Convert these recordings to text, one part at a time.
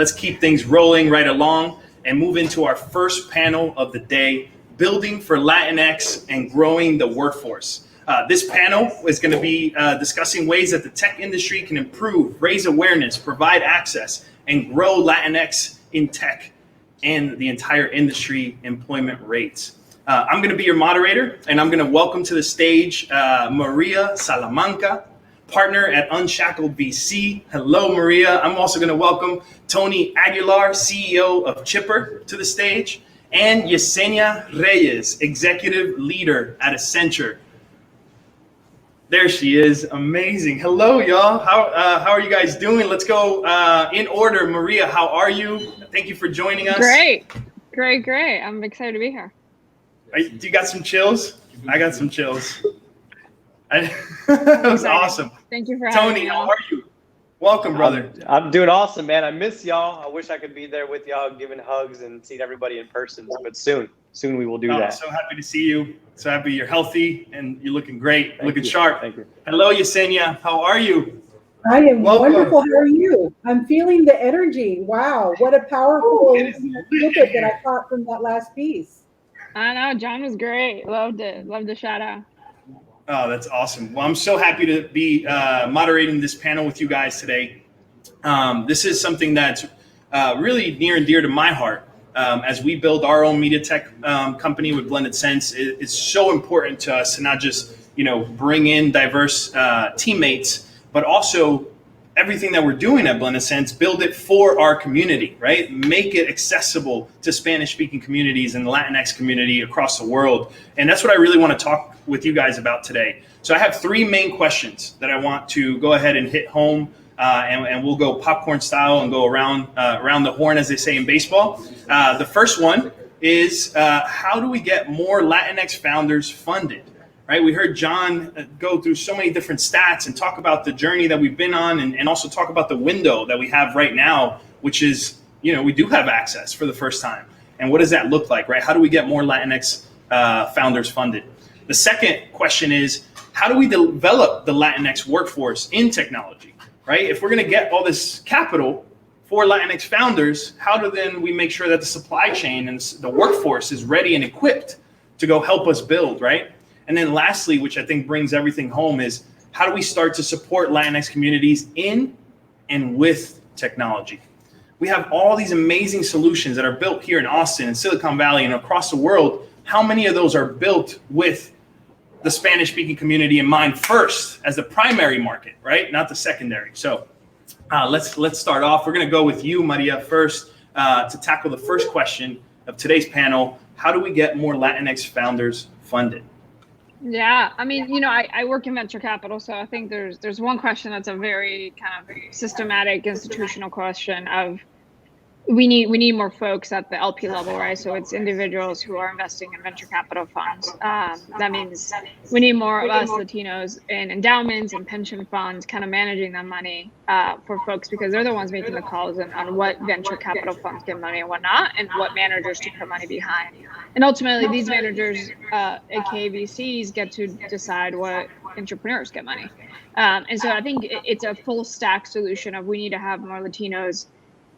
Let's keep things rolling right along and move into our first panel of the day, Building for Latinx and Growing the Workforce. This panel is going to be discussing ways that the tech industry can improve, raise awareness, provide access, and grow Latinx in tech and the entire industry employment rates. I'm going to be your moderator, and I'm going to welcome to the stage Maria Salamanca, partner at Unshackled VC. Hello, Maria. I'm also going to welcome Tony Aguilar, CEO of Chipper, to the stage, and Yesenia Reyes, executive leader at Accenture. There she is. Amazing. Hello, y'all. How are you guys doing? Let's go in order. Maria, how are you? Thank you for joining us. Great. I'm excited to be here. Do you got some chills? I got some chills. That was awesome. Thank you for having me. Tony, how are you? Welcome, brother. I'm doing awesome, man. I miss y'all. I wish I could be there with y'all, giving hugs and seeing everybody in person. But soon we will do that. I'm so happy to see you. So happy you're healthy and you're looking great, looking you. sharp. Thank you. Hello, Yesenia. How are you? I am wonderful. How are you? I'm feeling the energy. Wow, what a powerful snippet that I caught from that last piece. I know, John was great. Loved it. Loved the shout out. Oh, that's awesome. Well, I'm so happy to be moderating this panel with you guys today. This is something that's really near and dear to my heart. As we build our own media tech company with Blended Sense, it's so important to us to not just, bring in diverse teammates, but also everything that we're doing at Blended Sense, build it for our community, right? Make it accessible to Spanish-speaking communities and the Latinx community across the world. And that's what I really want to talk with you guys about today. So I have three main questions that I want to go ahead and hit home, and we'll go popcorn style and go around the horn, as they say in baseball. The first one is, how do we get more Latinx founders funded? Right? We heard John go through so many different stats and talk about the journey that we've been on, and also talk about the window that we have right now, which is, we do have access for the first time. And what does that look like, right? How do we get more Latinx founders funded? The second question is, how do we develop the Latinx workforce in technology, right? If we're going to get all this capital for Latinx founders, how do then we make sure that the supply chain and the workforce is ready and equipped to go help us build, right? And then lastly, which I think brings everything home, is how do we start to support Latinx communities in and with technology? We have all these amazing solutions that are built here in Austin and Silicon Valley and across the world. How many of those are built with the Spanish-speaking community in mind first as the primary market, right? Not the secondary. So let's start off. We're going to go with you, Maria, first to tackle the first question of today's panel. How do we get more Latinx founders funded? Yeah, I mean, I work in venture capital, so I think there's one question that's a very kind of systematic institutional question of we need more folks at the LP level, right? So it's individuals who are investing in venture capital funds. That means we need more of us Latinos in endowments and pension funds, kind of managing that money for folks, because they're the ones making the calls on what venture capital funds get money and what not, and what managers to put money behind. And ultimately, these managers, aka VCs, get to decide what entrepreneurs get money. And so I think it's a full stack solution of we need to have more Latinos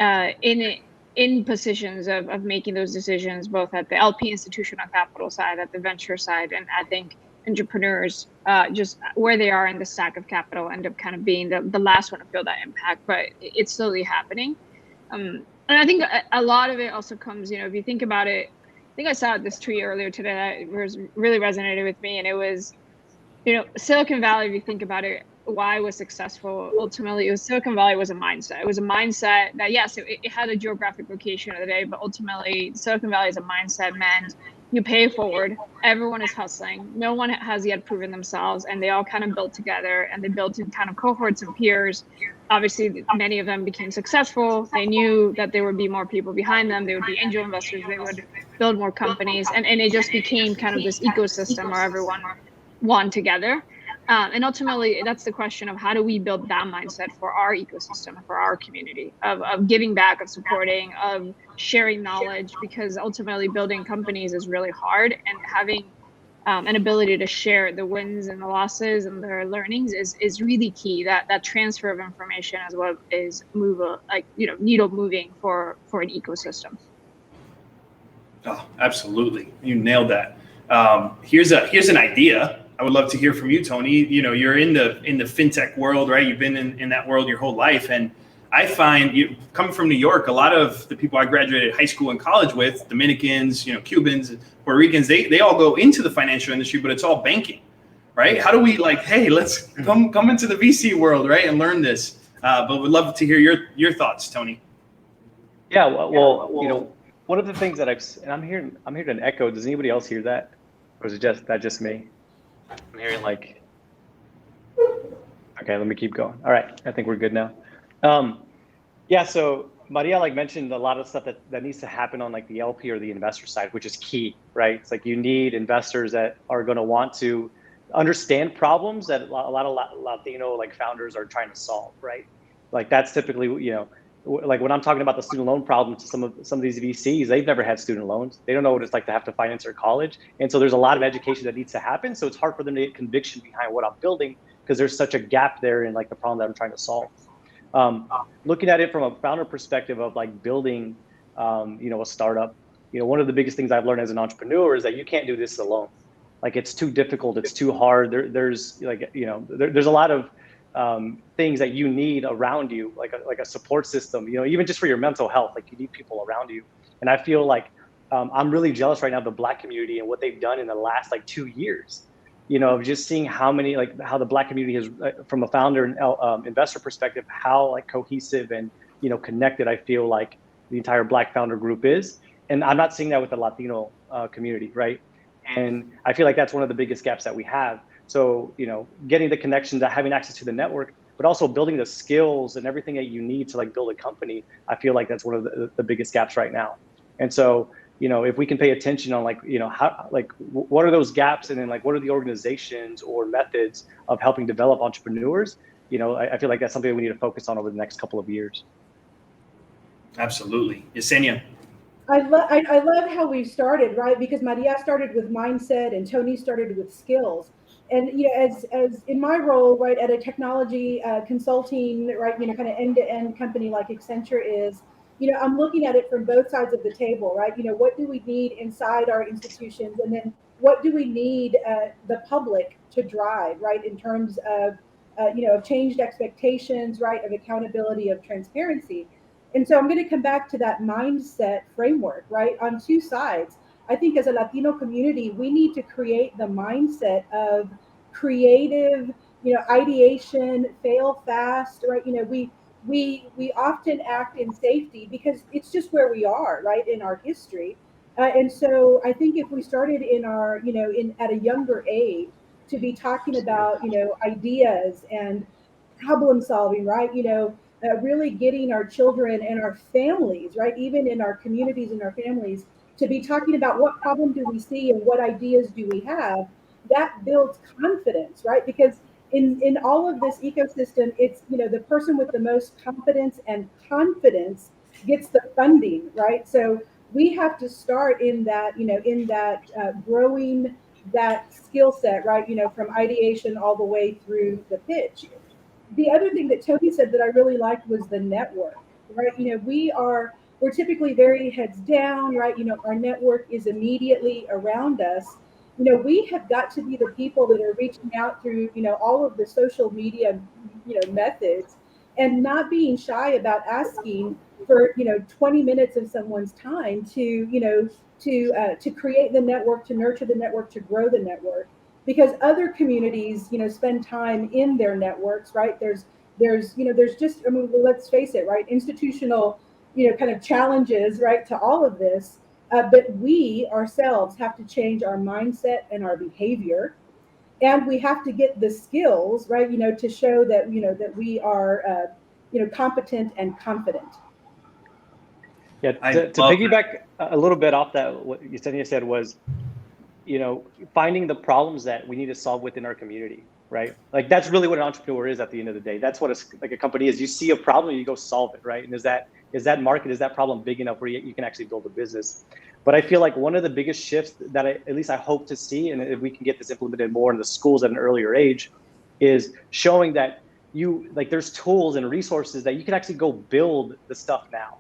in positions of making those decisions, both at the LP institutional capital side, at the venture side, and I think entrepreneurs, just where they are in the stack of capital, end up kind of being the last one to feel that impact, but it's slowly happening. And I think a lot of it also comes, if you think about it, I think I saw this tweet earlier today that was really resonated with me, and it was, Silicon Valley, if you think about it, why it was successful ultimately, Silicon Valley was a mindset. It was a mindset that, yes, it had a geographic location of the day, but ultimately Silicon Valley is a mindset meant you pay it forward, everyone is hustling, no one has yet proven themselves, and they all kind of built together, and they built in kind of cohorts and peers. Obviously, many of them became successful. They knew that there would be more people behind them. They would be angel investors. They would build more companies, and it just became kind of this ecosystem where everyone won together. And ultimately, that's the question of how do we build that mindset for our ecosystem, for our community, of giving back, of supporting, of sharing knowledge, because ultimately building companies is really hard, and having an ability to share the wins and the losses and their learnings is really key. That transfer of information is what is needle moving for an ecosystem. Oh, absolutely. You nailed that. Here's an idea. I would love to hear from you, Tony. You're in the fintech world, right? You've been in that world your whole life. And I find, you coming from New York, a lot of the people I graduated high school and college with, Dominicans, Cubans, Puerto Ricans, they all go into the financial industry, but it's all banking, right? How do we hey, let's come into the VC world, right? And learn this. But we'd love to hear your thoughts, Tony. Yeah, well, one of the things that I'm hearing an echo. Does anybody else hear that? Or is it just me? I'm hearing okay, let me keep going. All right, I think we're good now. Yeah, so Maria mentioned a lot of stuff that needs to happen on the LP or the investor side, which is key, right? It's you need investors that are going to want to understand problems that a lot of Latino founders are trying to solve, right? That's typically, when I'm talking about the student loan problem to some of these VCs, they've never had student loans. They don't know what it's like to have to finance their college. And so there's a lot of education that needs to happen. So it's hard for them to get conviction behind what I'm building because there's such a gap there in the problem that I'm trying to solve. Looking at it from a founder perspective of building, a startup, one of the biggest things I've learned as an entrepreneur is that you can't do this alone. It's too difficult. It's too hard. There's a lot of things that you need around you, like a support system, even just for your mental health, you need people around you. And I feel I'm really jealous right now of the Black community and what they've done in the last 2 years, of just seeing how the Black community is from a founder and investor perspective, how cohesive and, connected I feel the entire Black founder group is. And I'm not seeing that with the Latino community, right? And I feel that's one of the biggest gaps that we have. So, getting the connections, having access to the network, but also building the skills and everything that you need to build a company, I feel that's one of the biggest gaps right now. And so, if we can pay attention on how, what are those gaps, and then what are the organizations or methods of helping develop entrepreneurs, I feel that's something we need to focus on over the next couple of years. Absolutely. Yesenia. I love how we started, right? Because Maria started with mindset and Tony started with skills. And as in my role, right, at a technology consulting, right, kind of end-to-end company like Accenture is, I'm looking at it from both sides of the table, right? What do we need inside our institutions, and then what do we need the public to drive, right, in terms of of changed expectations, right, of accountability, of transparency. And so I'm going to come back to that mindset framework, right, on two sides. I think as a Latino community, we need to create the mindset of creative, ideation, fail fast, right? We often act in safety because it's just where we are, right, in our history. And so I think if we started in our, at a younger age to be talking about, ideas and problem solving, right, really getting our children and our families, right, even in our communities and our families, to be talking about what problem do we see and what ideas do we have, that builds confidence, right? Because in all of this ecosystem, it's, the person with the most competence and confidence gets the funding, right? So we have to start in that, growing that skill set, right? From ideation all the way through the pitch. The other thing that Tony said that I really liked was the network, right? We're typically very heads down, right? Our network is immediately around us. We have got to be the people that are reaching out through, all of the social media, methods, and not being shy about asking for, 20 minutes of someone's time to create the network, to nurture the network, to grow the network. Because other communities, spend time in their networks, right? There's just, let's face it, right? Institutional, kind of challenges, right, to all of this. But we ourselves have to change our mindset and our behavior, and we have to get the skills, right, to show that, that we are, competent and confident. Yeah, to piggyback a little bit off that, what Yesenia said was, finding the problems that we need to solve within our community. right? Like that's really what an entrepreneur is at the end of the day. That's what a company is. You see a problem, you go solve it, right? And is that market, is that problem big enough where you can actually build a business? But I feel like one of the biggest shifts that at least I hope to see, and if we can get this implemented more in the schools at an earlier age, is showing that there's tools and resources that you can actually go build the stuff now,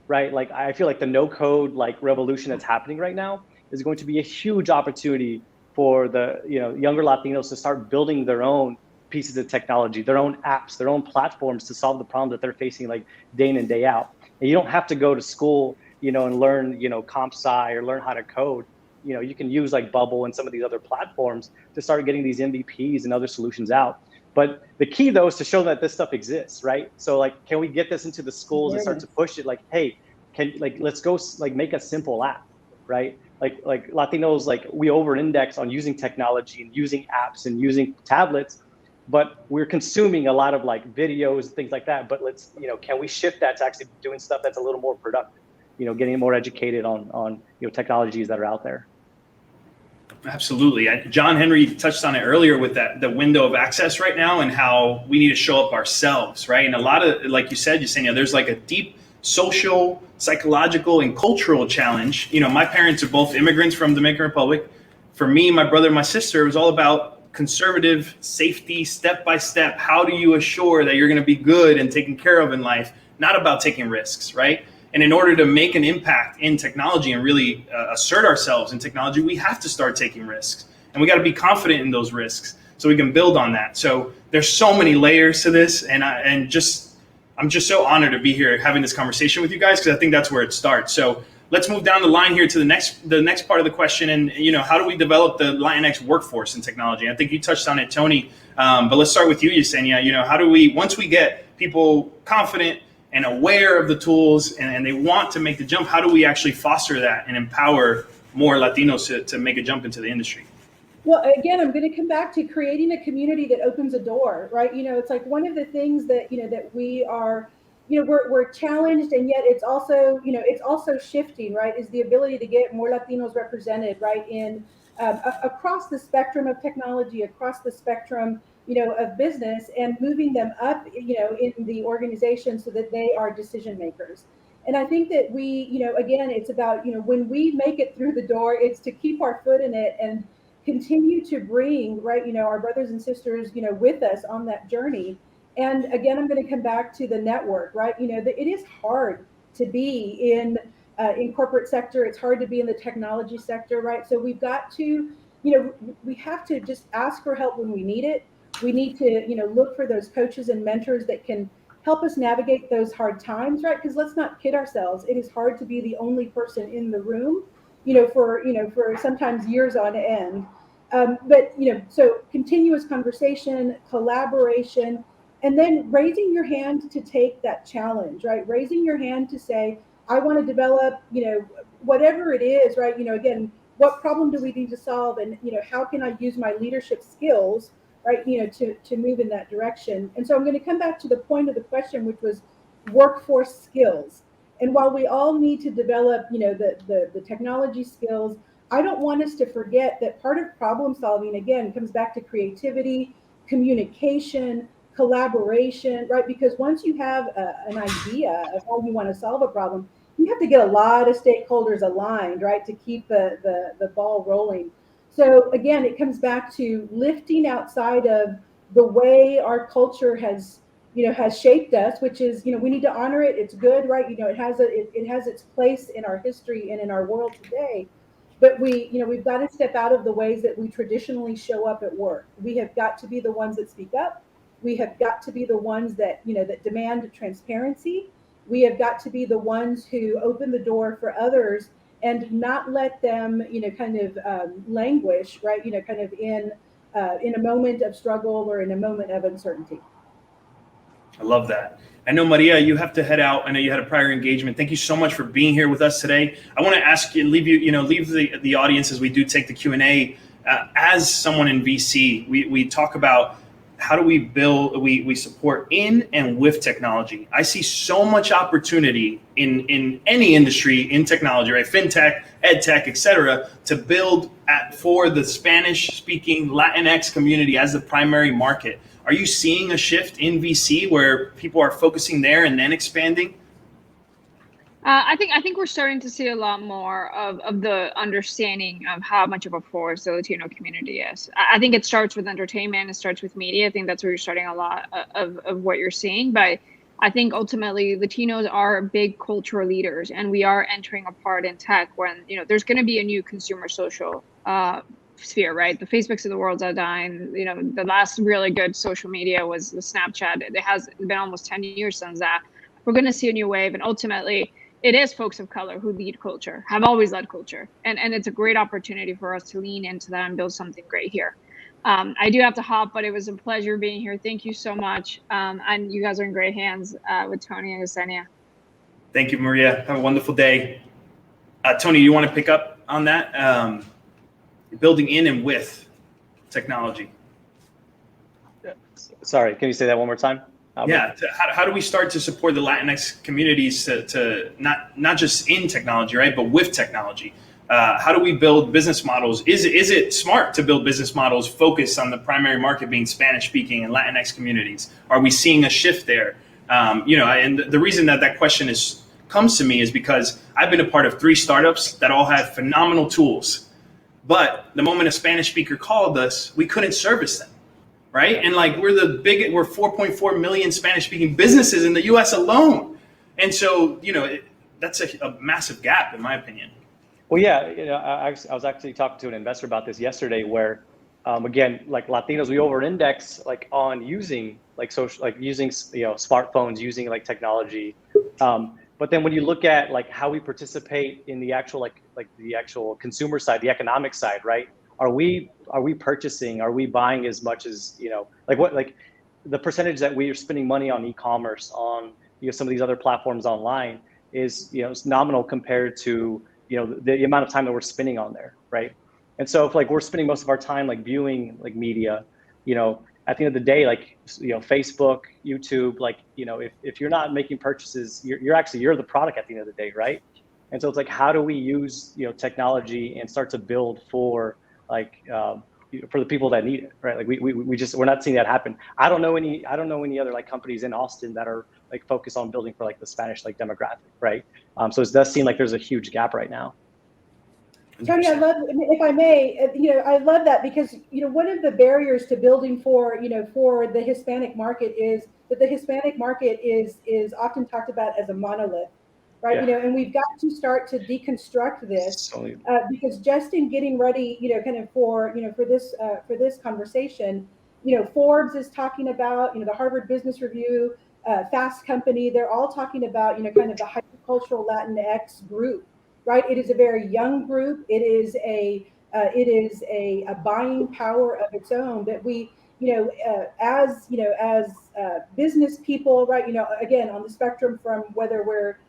right? Like I feel like the no code like revolution that's happening right now is going to be a huge opportunity for the younger Latinos to start building their own pieces of technology, their own apps, their own platforms to solve the problems that they're facing like day in and day out. And you don't have to go to school, and learn, comp sci or learn how to code. You can use like Bubble and some of these other platforms to start getting these MVPs and other solutions out. But the key though is to show that this stuff exists, right? So like, can we get this into the schools and start to push it? Like, hey, let's go like make a simple app, right? Like Latinos, like we over-index on using technology and using apps and using tablets, but we're consuming a lot of like videos and things like that. But let's, can we shift that to actually doing stuff that's a little more productive? Getting more educated on technologies that are out there. Absolutely. John Henry touched on it earlier with the window of access right now and how we need to show up ourselves, right? And a lot of, like you said, Yesenia, there's like a deep social, psychological, and cultural challenge. My parents are both immigrants from Dominican Republic. For me, my brother, and my sister, it was all about conservative safety, step by step. How do you assure that you're going to be good and taken care of in life? Not about taking risks, right? And in order to make an impact in technology and really assert ourselves in technology, we have to start taking risks. And we got to be confident in those risks so we can build on that. So there's so many layers to this. And I'm just so honored to be here having this conversation with you guys, because I think that's where it starts. So let's move down the line here to the next part of the question. And, how do we develop the Latinx workforce in technology? I think you touched on it, Tony. But let's start with you, Yesenia. How do we, once we get people confident and aware of the tools and they want to make the jump, how do we actually foster that and empower more Latinos to make a jump into the industry? Well, again, I'm going to come back to creating a community that opens a door, right? It's like one of the things that, that we are, we're challenged, and yet it's also, it's also shifting, right? Is the ability to get more Latinos represented, right? In across the spectrum of technology, across the spectrum, of business, and moving them up, in the organization so that they are decision makers. And I think that we, again, it's about, when we make it through the door, it's to keep our foot in it and continue to bring, right, our brothers and sisters, with us on that journey. And again, I'm going to come back to the network, right? It is hard to be in corporate sector. It's hard to be in the technology sector, right? So we've got to, we have to just ask for help when we need it. We need to, look for those coaches and mentors that can help us navigate those hard times, right? Because let's not kid ourselves. It is hard to be the only person in the room, for sometimes years on end. But, so continuous conversation, collaboration, and then raising your hand to take that challenge, right? Raising your hand to say, I want to develop, whatever it is, right? Again, what problem do we need to solve? And, how can I use my leadership skills, right, to move in that direction? And so I'm going to come back to the point of the question, which was workforce skills. And while we all need to develop, the technology skills, I don't want us to forget that part of problem solving, again, comes back to creativity, communication, collaboration, right? Because once you have an idea of how you want to solve a problem, you have to get a lot of stakeholders aligned, right, to keep the ball rolling. So again, it comes back to lifting outside of the way our culture has shaped us, which is, we need to honor it. It's good, right? It has its place in our history and in our world today. But we've got to step out of the ways that we traditionally show up at work. We have got to be the ones that speak up. We have got to be the ones that, that demand transparency. We have got to be the ones who open the door for others and not let them, languish, right? Kind of in a moment of struggle or in a moment of uncertainty. I love that. I know, Maria, you have to head out. I know you had a prior engagement. Thank you so much for being here with us today. I want to ask you, leave the audience as we do take the Q&A. As someone in VC, we talk about how do we build, we support in and with technology. I see so much opportunity in any industry in technology, right? FinTech, EdTech, et cetera, to build for the Spanish speaking Latinx community as the primary market. Are you seeing a shift in VC where people are focusing there and then expanding? I think we're starting to see a lot more of the understanding of how much of a force the Latino community is. I think it starts with entertainment, it starts with media. I think that's where you're starting a lot of what you're seeing. But I think ultimately Latinos are big cultural leaders, and we are entering a part in tech when, you know, there's going to be a new consumer social sphere, right? The Facebooks of the world are dying. You know, the last really good social media was the Snapchat. It has been almost 10 years since that. We're going to see a new wave, and ultimately it is folks of color who lead culture, have always led culture. And it's a great opportunity for us to lean into that and build something great here. I do have to hop, but it was a pleasure being here. Thank you so much. And you guys are in great hands with Tony and Yesenia. Thank you, Maria. Have a wonderful day. Tony, you want to pick up on that? Building in and with technology. Sorry, can you say that one more time? Yeah, how do we start to support the Latinx communities to not just in technology, right, but with technology? How do we build business models? Is it smart to build business models focused on the primary market being Spanish speaking and Latinx communities? Are we seeing a shift there? And the reason that question comes to me is because I've been a part of 3 startups that all had phenomenal tools, but the moment a Spanish speaker called us, we couldn't service them. Right. And like we're 4.4 million Spanish speaking businesses in the US alone. And so, that's a massive gap, in my opinion. Well, yeah, I was actually talking to an investor about this yesterday where, again, like Latinos, we over-index like on using like social, like using, smartphones, using like technology. But then when you look at like how we participate in the actual, like the actual consumer side, the economic side, right? Are we purchasing? Are we buying as much as, like the percentage that we are spending money on e-commerce, on some of these other platforms online is it's nominal compared to the amount of time that we're spending on there, right? And so if like we're spending most of our time like viewing like media, at the end of the day, like Facebook, YouTube, like if you're not making purchases, you're the product at the end of the day, right? And so it's like, how do we use technology and start to build for for the people that need it, right? Like we're not seeing that happen. I don't know any other like companies in Austin that are like focused on building for like the Spanish like demographic, right? So it does seem like there's a huge gap right now. Tony, I love, if I may, I love that because one of the barriers to building for the Hispanic market is that the Hispanic market is often talked about as a monolith. Right, yeah. And we've got to start to deconstruct this because just in getting ready, kind of for this conversation, Forbes is talking about, the Harvard Business Review, Fast Company, they're all talking about, kind of the hypercultural Latinx group, right? It is a very young group. It is a buying power of its own that we, as business people, right? Again, on the spectrum from whether we're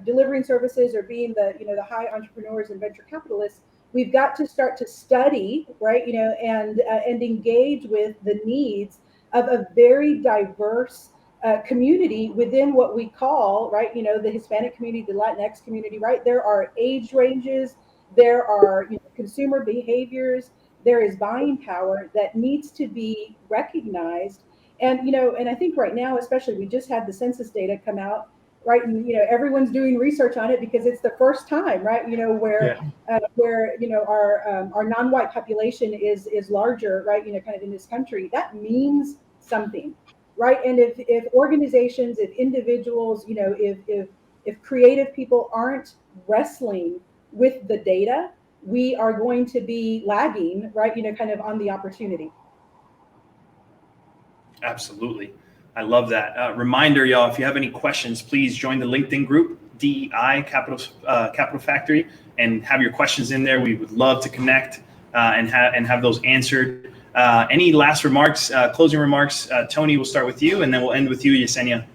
delivering services or being the high entrepreneurs and venture capitalists, we've got to start to study, right, and engage with the needs of a very diverse community within what we call, right, the Hispanic community, the Latinx community, right? There are age ranges, there are consumer behaviors, there is buying power that needs to be recognized. And, and I think right now, especially, we just had the census data come out, right, and everyone's doing research on it because it's the first time, right, where our non-white population is larger, right, kind of in this country. That means something, right? And if organizations, if individuals, if creative people aren't wrestling with the data, we are going to be lagging, right, kind of on the opportunity. Absolutely. I love that. Reminder, y'all, if you have any questions, please join the LinkedIn group, DEI Capital Factory, and have your questions in there. We would love to connect and have those answered. Any last remarks, closing remarks? Tony, we'll start with you, and then we'll end with you, Yesenia.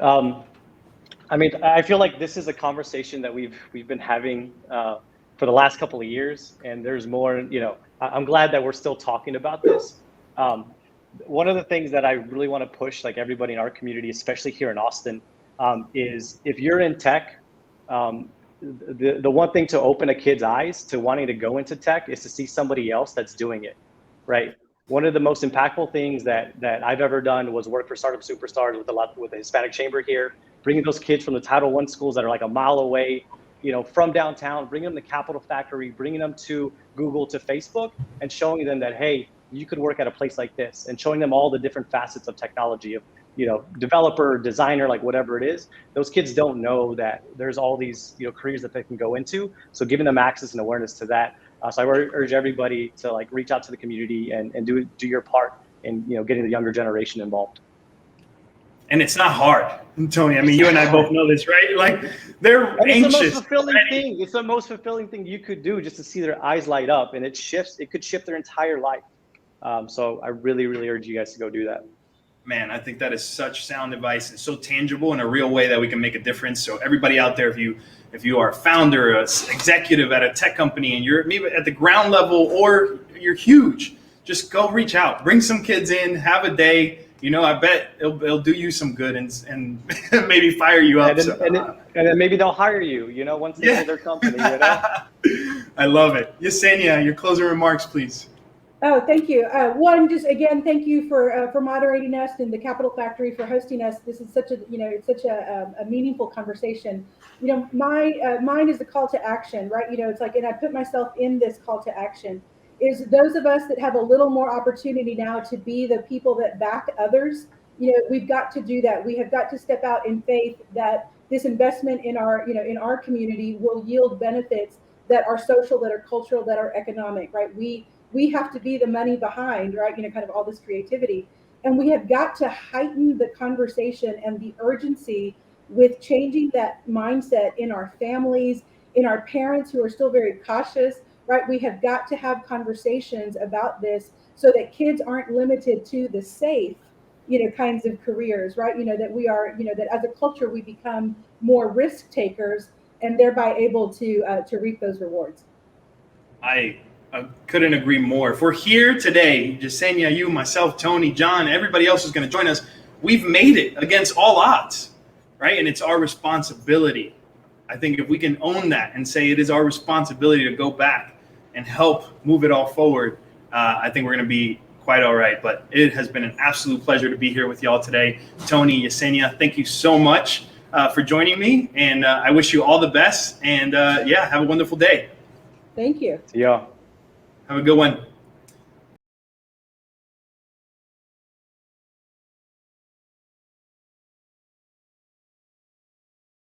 I mean, I feel like this is a conversation that we've been having for the last couple of years, and there's more. I'm glad that we're still talking about this. one of the things that I really want to push, like everybody in our community, especially here in Austin, is if you're in tech, the one thing to open a kid's eyes to wanting to go into tech is to see somebody else that's doing it, right? One of the most impactful things that I've ever done was work for Startup Superstars with the Hispanic Chamber here, bringing those kids from the Title I schools that are like a mile away, from downtown, bringing them to Capital Factory, bringing them to Google, to Facebook, and showing them that, hey, you could work at a place like this, and showing them all the different facets of technology, of developer, designer, like whatever it is. Those kids don't know that there's all these careers that they can go into. So giving them access and awareness to that. So I urge everybody to like reach out to the community and do your part in getting the younger generation involved. And it's not hard, Tony. I mean, you and I both know this, right? Like they're anxious. It's the most fulfilling thing. It's the most fulfilling thing you could do, just to see their eyes light up, and it could shift their entire life. So I really, really urge you guys to go do that. Man, I think that is such sound advice and so tangible in a real way that we can make a difference. So everybody out there, if you are a founder, an executive at a tech company, and you're maybe at the ground level or you're huge, just go reach out, bring some kids in, have a day. I bet it'll do you some good and maybe fire you up. And then maybe they'll hire you, once they get their company. I love it. Yesenia, your closing remarks, please. Oh, thank you. One, just again, thank you for moderating us, and the Capital Factory for hosting us. This is such a meaningful conversation. Mine is the call to action, right? It's like, and I put myself in this call to action, is those of us that have a little more opportunity now to be the people that back others. We've got to do that. We have got to step out in faith that this investment in our community will yield benefits that are social, that are cultural, that are economic, right? We have to be the money behind, right? Kind of all this creativity. And we have got to heighten the conversation and the urgency with changing that mindset in our families, in our parents who are still very cautious, right? We have got to have conversations about this so that kids aren't limited to the safe, kinds of careers, right? That we are, that as a culture, we become more risk takers and thereby able to reap those rewards. I couldn't agree more. If we're here today, Yesenia, you, myself, Tony, John, everybody else is going to join us. We've made it against all odds, right? And it's our responsibility. I think if we can own that and say it is our responsibility to go back and help move it all forward, I think we're going to be quite all right. But it has been an absolute pleasure to be here with y'all today. Tony, Yesenia, thank you so much for joining me. And I wish you all the best. And have a wonderful day. Thank you. See y'all. Have a good one.